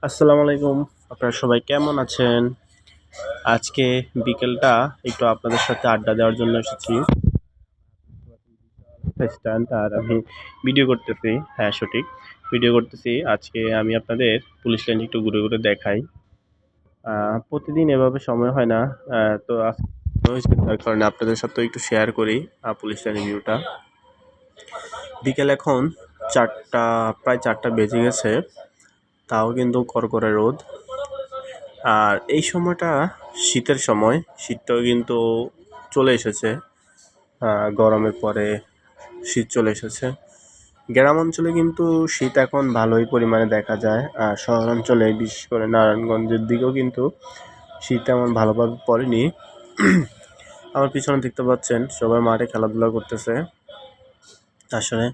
আসসালামু আলাইকুম। আপনারা সবাই কেমন আছেন? আজকে বিকেলটা একটু আপনাদের সাথে আড্ডা দেওয়ার জন্য এসেছি। স্ট্যান্ড আর আমি ভিডিও করতেছি। হ্যাঁ, সঠিক। ভিডিও করতেছি। আজকে আমি আপনাদের পুলিশ লাইন একটু ঘুরে, ঘুরে দেখাই। প্রতিদিন এভাবে সময় হয় না। তো আজকে হয়েছে তার কারণে আপনাদের সাথেও একটু শেয়ার করি পুলিশ লাইনের ভিউটা। বিকেল এখন ৪টা প্রায় ৪টা বেজে গেছে। তাও কিন্তু কড়কড়ে রোদ। আর এই সময়টা শীতের সময়। শীতটাও কিন্তু চলে এসেছে। গরমের পরে শীত চলে এসেছে। গ্রাম অঞ্চলে কিন্তু শীত এখন ভালোই পরিমাণে দেখা যায়। আর শহর অঞ্চলে বিশেষ করে নারায়ণগঞ্জের দিকেও কিন্তু শীত তেমন ভালোভাবে পড়েনি। আমার পিছনে দেখতে পাচ্ছেন সবাই মাঠে খেলাধুলা করতেছে। আসলে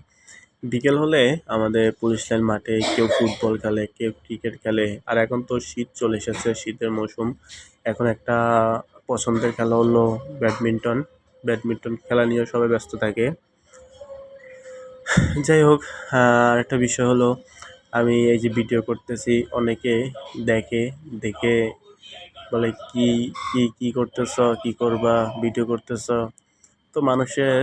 বিকেল হলে আমাদের পুলিশ লাইন মাঠে কেউ ফুটবল খেলে, কেউ ক্রিকেট খেলে। আর এখন তো শীত চলে এসেছে, শীতের মৌসুম। এখন একটা পছন্দের খেলা হলো ব্যাডমিন্টন। ব্যাডমিন্টন খেলা নিয়ে সবাই ব্যস্ত থাকে। যাই হোক, আরেকটা বিষয় হলো আমি এই যে ভিডিও করতেছি, অনেকে দেখে বলে কি কি কি করতেছ, কি করবা, ভিডিও করতেছ। তো মানুষের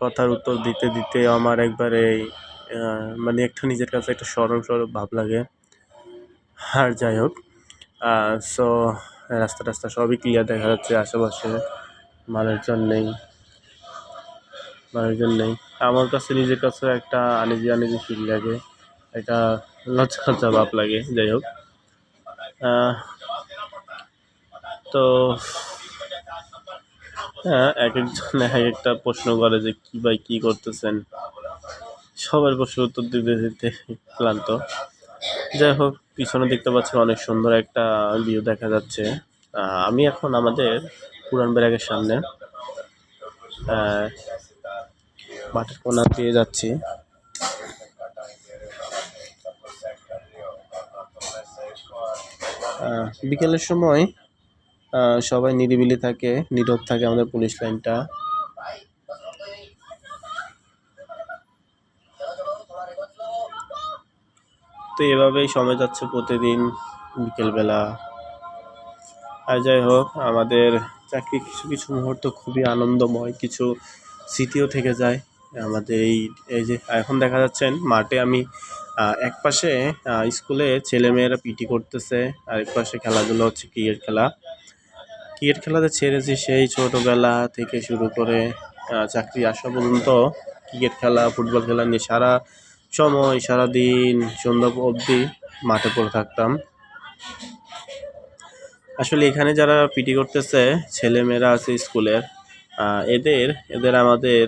কথার উত্তর দিতে দিতে আমার একবারে মানে একটা নিজের কাছে একটা সরম ভাব লাগে। আর যাই হোক, সো রাস্তা সবই ক্লিয়ার দেখা যাচ্ছে, আশেপাশে মানুষজন নেই। আমার কাছে নিজের কাছে একটা আনিজি ফিল লাগে, একটা লজ্জা ভাব লাগে। যাই হোক, আহ, তো হ্যাঁ, এক একজন এক একটা প্রশ্ন করে যে কি ভাই কি করতেছেন। সবার প্রশ্নের উত্তর দিতে দিতে ক্লান্ত। যাই হোক, পিছনে দেখতে পাচ্ছি অনেক সুন্দর একটা ভিউ দেখা যাচ্ছে। আমি এখন আমাদের পুরান ব্যারাকের সামনে আহ, মাঠের কোণা দিয়ে যাচ্ছি। বিকেলের সময় সবাই নিরিবিলি থাকে, নীরব থাকে আমাদের পুলিশ লাইনটা। তো এভাবেই সময় যাচ্ছে প্রতিদিন বিকেলবেলা। আর যাই হোক, আমাদের চাকরির কিছু কিছু মুহূর্ত খুবই আনন্দময়, কিছু স্মৃতিও থেকে যায় আমাদের। এই যে এখন দেখা যাচ্ছেন মাঠে আমি এক পাশে স্কুলে ছেলেমেয়েরা পিটি করতেছে, আর এক পাশে খেলাধুলা হচ্ছে ক্রিকেট খেলাতে ছেড়েছি সেই ছোটোবেলা থেকে শুরু করে চাকরি আসা পর্যন্ত। ক্রিকেট খেলা, ফুটবল খেলা নিয়ে সারাদিন সন্ধ্যা অবধি মাঠে পড়ে থাকতাম। আসলে এখানে যারা পিটি করতেছে ছেলেমেয়েরা আছে স্কুলের, এদের আমাদের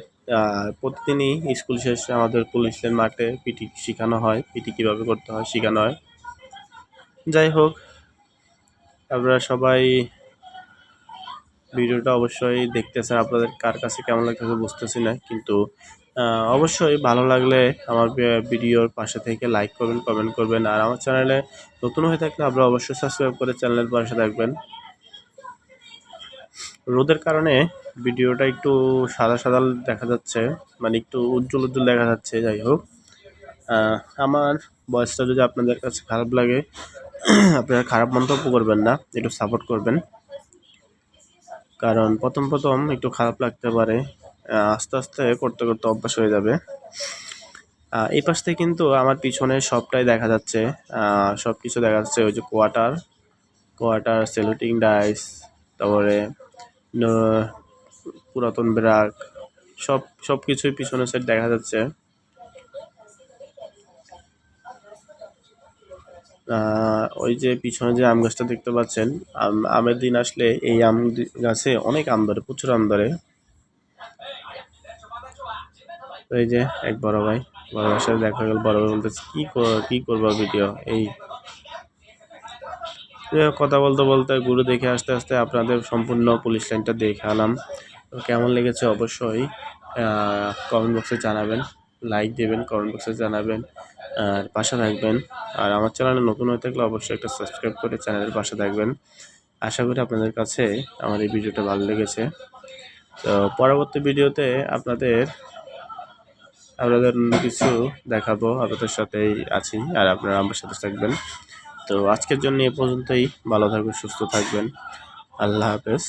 প্রতিদিনই স্কুল শেষে আমাদের পুলিশ লাইন মাঠে পিটি শেখানো হয়, পিটি কীভাবে করতে হয় শেখানো হয়। যাই হোক, আপনারা সবাই ভিডিওটা অবশ্যই দেখতেছেন। আপনাদের কার কাছে কেমন লাগতেছে বুঝতেছি না, কিন্তু অবশ্যই ভালো লাগলে আমার ভিডিওর পাশে থেকে লাইক করবেন, কমেন্ট করবেন। আর আমার চ্যানেলে নতুন হয়ে থাকলে আপনারা অবশ্যই সাবস্ক্রাইব করে চ্যানেলের পাশে থাকবেন। রোদের কারণে ভিডিওটা একটু সাদা দেখা যাচ্ছে, মানে একটু উজ্জ্বল দেখা যাচ্ছে। যাই হোক, আমার ভয়েসটা যদি আপনাদের কাছে খারাপ লাগে, আপনারা খারাপ মন্তব্য করবেন না, একটু সাপোর্ট করবেন। কারণ প্রথম একটু খারাপ লাগতে পারে, আস্তে আস্তে করতে করতে অভ্যাস হয়ে যাবে। এই পাশ থেকে কিন্তু আমার পিছনে সবটাই দেখা যাচ্ছে, সব কিছু দেখা যাচ্ছে। ওই যে কোয়ার্টার সেলুটিং ডাইস, তারপরে পুরাতন ব্রাক, সব কিছুই পিছনের সাইড দেখা যাচ্ছে। ওই যে পিছনে যে আম গাছটা দেখতে পাচ্ছেন, আমের দিন আসলে এই আম গাছে অনেক আম ধরে, প্রচুর আম ধরে। এই যে এক বড় ভাইয়ের সাথে দেখা গেল। বড় ভাই বলতেছে কি করবো ভিডিও, এই কথা বলতে বলতে গুরু দেখে আস্তে আস্তে আপনাদের সম্পূর্ণ পুলিশ লাইনটা দেখে আলাম। কেমন লেগেছে অবশ্যই কমেন্ট বক্সে জানাবেন, লাইক দেবেন, কমেন্ট বক্সে জানাবেন, আর পাশে থাকবেন। আর আমার চ্যানেলে নতুন হয়ে থাকলে অবশ্যই একটা সাবস্ক্রাইব করে চ্যানেলের পাশে থাকবেন। আশা করি আপনাদের কাছে আমার এই ভিডিওটা ভালো লেগেছে। তো পরবর্তী ভিডিওতে আপনাদের কিছু দেখাবো, আপনাদের সাথেই আছি, আর আপনারা আমার সাথে থাকবেন। তো তো আজকের জন্য এ পর্যন্তই। ভালো থাকবেন, সুস্থ থাকবেন। আল্লাহ হাফেজ।